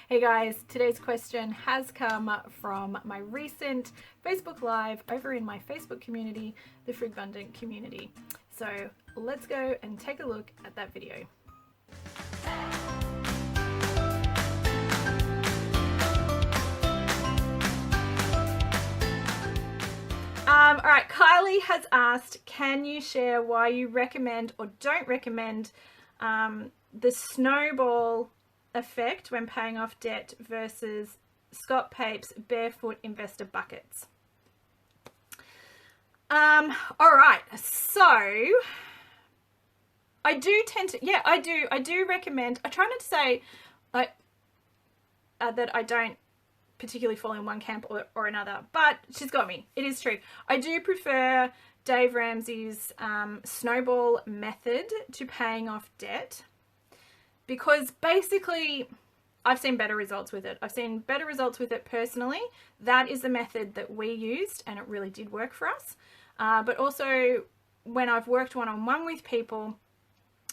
Hey guys, today's question has come from my recent Facebook Live over in my Facebook community, the Frugal Abundant community. So let's go and take a look at that video. All right, Kylie has asked, can you share why you recommend or don't recommend the Snowball effect when paying off debt versus Scott Pape's Barefoot Investor Buckets? All right, so I do tend to, I do recommend, I try not to say that I don't particularly fall in one camp or another, but she's got me. It is true. I do prefer Dave Ramsey's Snowball method to paying off debt because basically I've seen better results with it. I've seen better results with it personally. That is the method that we used and it really did work for us. But also when I've worked one-on-one with people,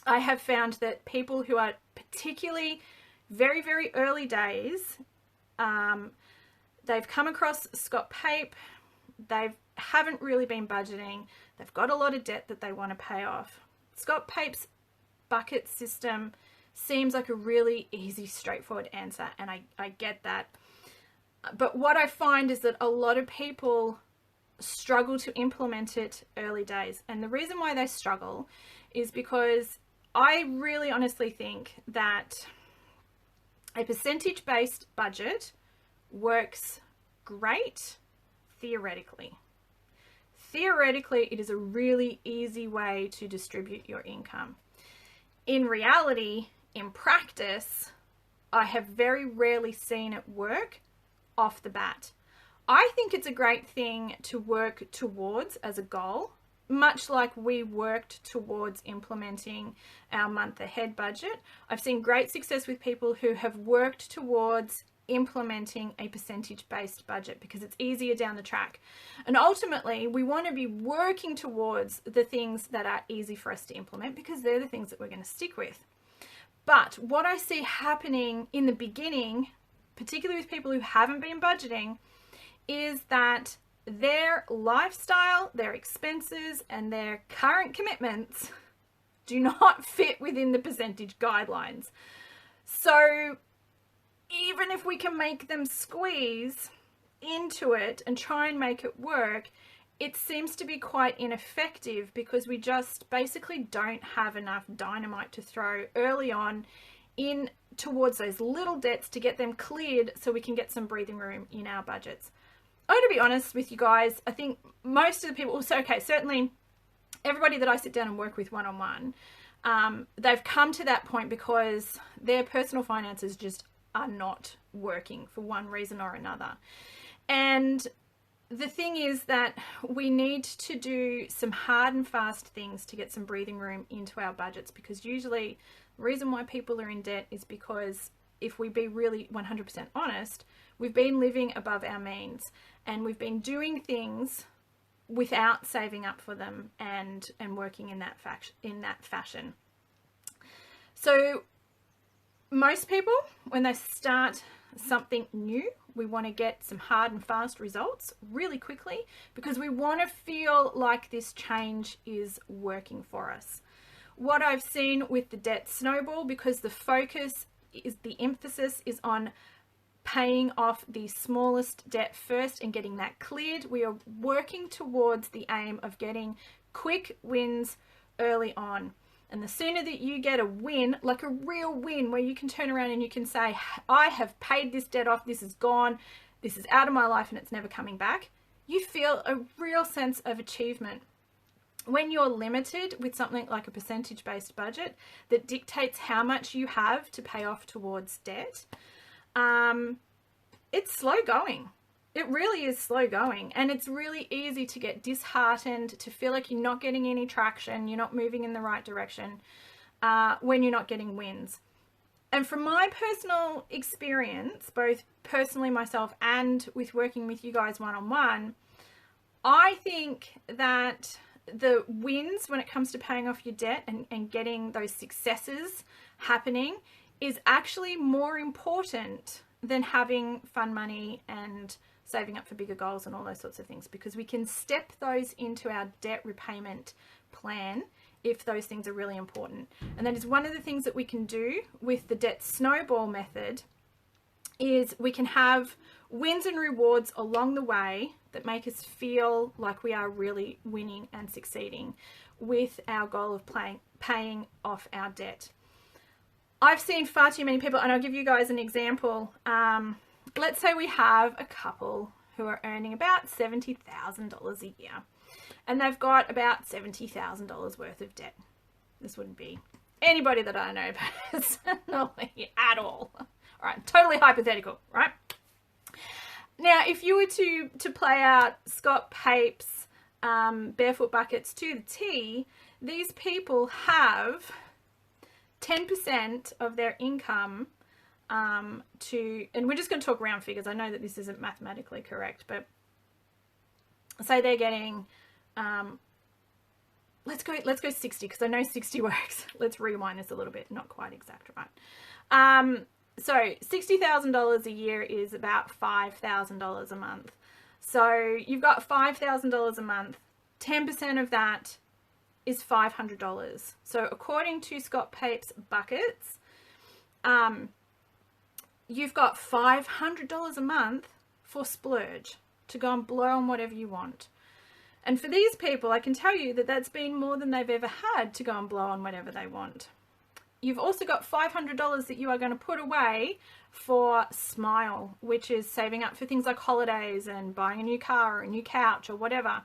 I have found that people who are particularly very, very early days, they've come across Scott Pape, they haven't really been budgeting, they've got a lot of debt that they want to pay off. Scott Pape's bucket system seems like a really easy, straightforward answer, and I get that. But what I find is that a lot of people struggle to implement it early days. And the reason why they struggle is because I really honestly think that a percentage-based budget works great theoretically. Theoretically, it is a really easy way to distribute your income. In reality, in practice, I have very rarely seen it work off the bat. I think it's a great thing to work towards as a goal, much like we worked towards implementing our month ahead budget. I've seen great success with people who have worked towards implementing a percentage-based budget because it's easier down the track. And ultimately, we want to be working towards the things that are easy for us to implement because they're the things that we're going to stick with. But what I see happening in the beginning, particularly with people who haven't been budgeting, is that their lifestyle, their expenses, and their current commitments do not fit within the percentage guidelines. So even if we can make them squeeze into it and try and make it work, it seems to be quite ineffective because we just basically don't have enough dynamite to throw early on in towards those little debts to get them cleared so we can get some breathing room in our budgets. I'm going to be honest with you guys. I think most of the people, certainly everybody that I sit down and work with one-on-one, they've come to that point because their personal finances just are not working for one reason or another. And the thing is that we need to do some hard and fast things to get some breathing room into our budgets, because usually the reason why people are in debt is because, if we be really 100% honest, we've been living above our means and we've been doing things without saving up for them and working in that fashion. So most people, when they start something new, we want to get some hard and fast results really quickly because we want to feel like this change is working for us. What I've seen with the debt snowball, because the emphasis is on paying off the smallest debt first and getting that cleared, we are working towards the aim of getting quick wins early on. And the sooner that you get a win, like a real win, where you can turn around and you can say, I have paid this debt off, this is gone, this is out of my life and it's never coming back, you feel a real sense of achievement. When you're limited with something like a percentage-based budget that dictates how much you have to pay off towards debt, it's slow going. It really is slow going, and it's really easy to get disheartened, to feel like you're not getting any traction, you're not moving in the right direction when you're not getting wins. And from my personal experience, both personally myself and with working with you guys one-on-one, I think that the wins when it comes to paying off your debt and getting those successes happening is actually more important than having fun money and saving up for bigger goals and all those sorts of things, because we can step those into our debt repayment plan if those things are really important. And that is one of the things that we can do with the debt snowball method, is we can have wins and rewards along the way that make us feel like we are really winning and succeeding with our goal of paying off our debt. I've seen far too many people, and I'll give you guys an example. Let's say we have a couple who are earning about $70,000 a year, and they've got about $70,000 worth of debt. This wouldn't be anybody that I know personally at all. All right, totally hypothetical, right? Now, if you were to play out Scott Pape's Barefoot Buckets to the T, these people have 10% of their income and we're just going to talk round figures. I know that this isn't mathematically correct, but say they're getting, let's go 60, because I know 60 works. Let's rewind this a little bit. Not quite exact, right? So $60,000 a year is about $5,000 a month. So you've got $5,000 a month. 10% of that is $500. So according to Scott Pape's buckets, you've got $500 a month for splurge, to go and blow on whatever you want. And for these people, I can tell you that that's been more than they've ever had to go and blow on whatever they want. You've also got $500 that you are going to put away for Smile, which is saving up for things like holidays and buying a new car or a new couch or whatever.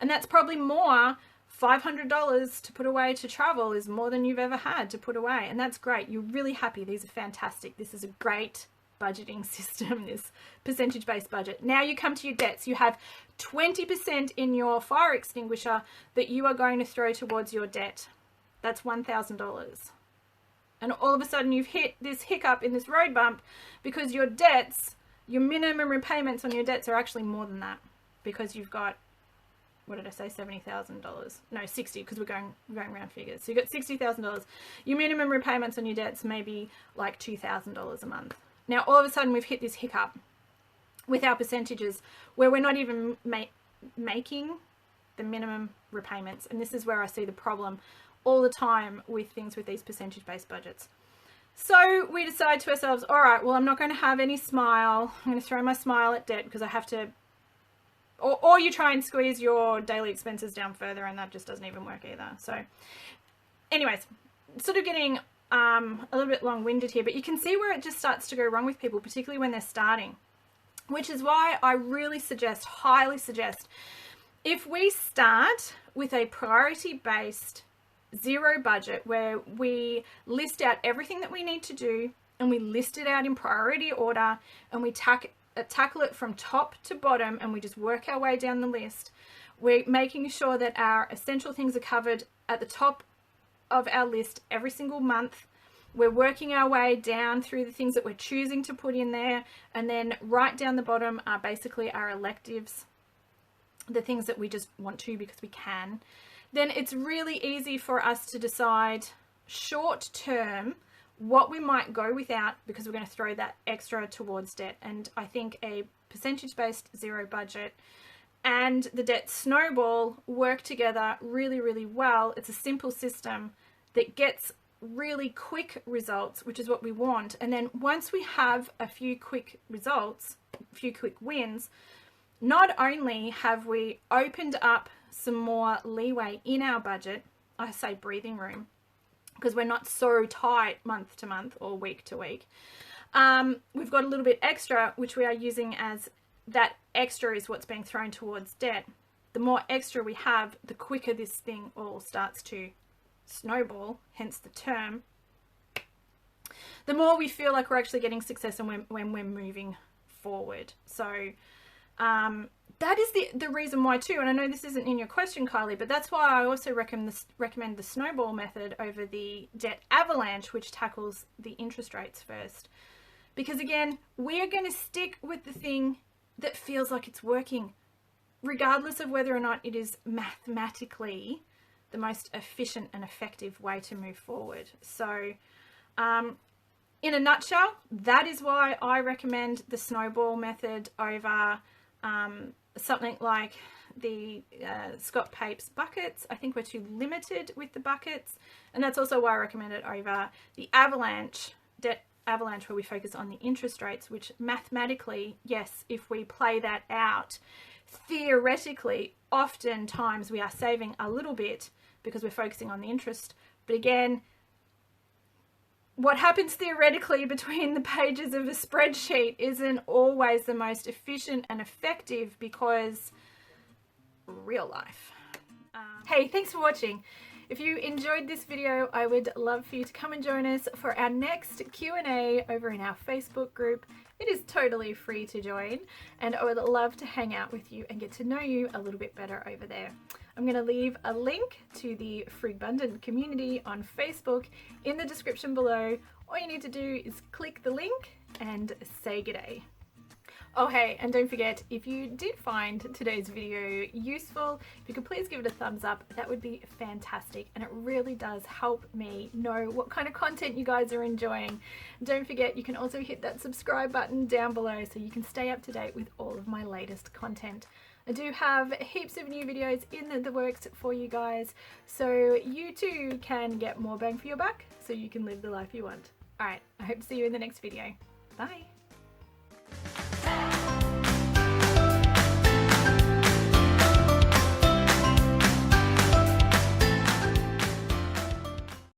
And that's probably more. $500 to put away to travel is more than you've ever had to put away. And that's great. You're really happy. These are fantastic. This is a great budgeting system, this percentage-based budget. Now you come to your debts. You have 20% in your fire extinguisher that you are going to throw towards your debt. That's $1,000. And all of a sudden you've hit this hiccup in this road bump, because your debts, your minimum repayments on your debts are actually more than that, because you've got, what did I say, $70,000? No, 60, because we're going round figures. So you've got $60,000. Your minimum repayments on your debts may be like $2,000 a month. Now, all of a sudden we've hit this hiccup with our percentages where we're not even making the minimum repayments. And this is where I see the problem all the time with things with these percentage-based budgets. So we decide to ourselves, all right, well, I'm not going to have any Smile. I'm going to throw my Smile at debt because I have to, or you try and squeeze your daily expenses down further, and that just doesn't even work either. So anyways, sort of getting a little bit long-winded here, but you can see where it just starts to go wrong with people, particularly when they're starting, which is why I really highly suggest, if we start with a priority-based zero budget where we list out everything that we need to do, and we list it out in priority order, and we tackle it from top to bottom, and we just work our way down the list. We're making sure that our essential things are covered at the top of our list every single month. We're working our way down through the things that we're choosing to put in there, and then right down the bottom are basically our electives, the things that we just want to because we can. Then it's really easy for us to decide short term what we might go without, because we're going to throw that extra towards debt. And I think a percentage-based zero budget and the debt snowball work together really, really well. It's a simple system that gets really quick results, which is what we want. And then once we have a few quick results, a few quick wins, not only have we opened up some more leeway in our budget, I say breathing room, because we're not so tight month to month or week to week. We've got a little bit extra, which we are using as that extra is what's being thrown towards debt. The more extra we have, the quicker this thing all starts to snowball, hence the term. The more we feel like we're actually getting success and when we're moving forward. So that is the reason why too, and I know this isn't in your question, Kylie, but that's why I also recommend the snowball method over the debt avalanche, which tackles the interest rates first. Because again, we are going to stick with the thing that feels like it's working, regardless of whether or not it is mathematically the most efficient and effective way to move forward. So in a nutshell, that is why I recommend the Snowball method over something like the Scott Pape's buckets. I think we're too limited with the buckets, and that's also why I recommend it over the avalanche, debt avalanche, where we focus on the interest rates, which mathematically, yes, if we play that out, theoretically, oftentimes we are saving a little bit because we're focusing on the interest. But again, what happens theoretically between the pages of a spreadsheet isn't always the most efficient and effective, because real life. Hey, thanks for watching. If you enjoyed this video, I would love for you to come and join us for our next Q&A over in our Facebook group. It is totally free to join, and I would love to hang out with you and get to know you a little bit better over there. I'm going to leave a link to the Frugbundant community on Facebook in the description below. All you need to do is click the link and say g'day. Oh hey, and don't forget, if you did find today's video useful, if you could please give it a thumbs up, that would be fantastic, and it really does help me know what kind of content you guys are enjoying. Don't forget, you can also hit that subscribe button down below so you can stay up to date with all of my latest content. I do have heaps of new videos in the works for you guys, so you too can get more bang for your buck, so you can live the life you want. Alright, I hope to see you in the next video. Bye!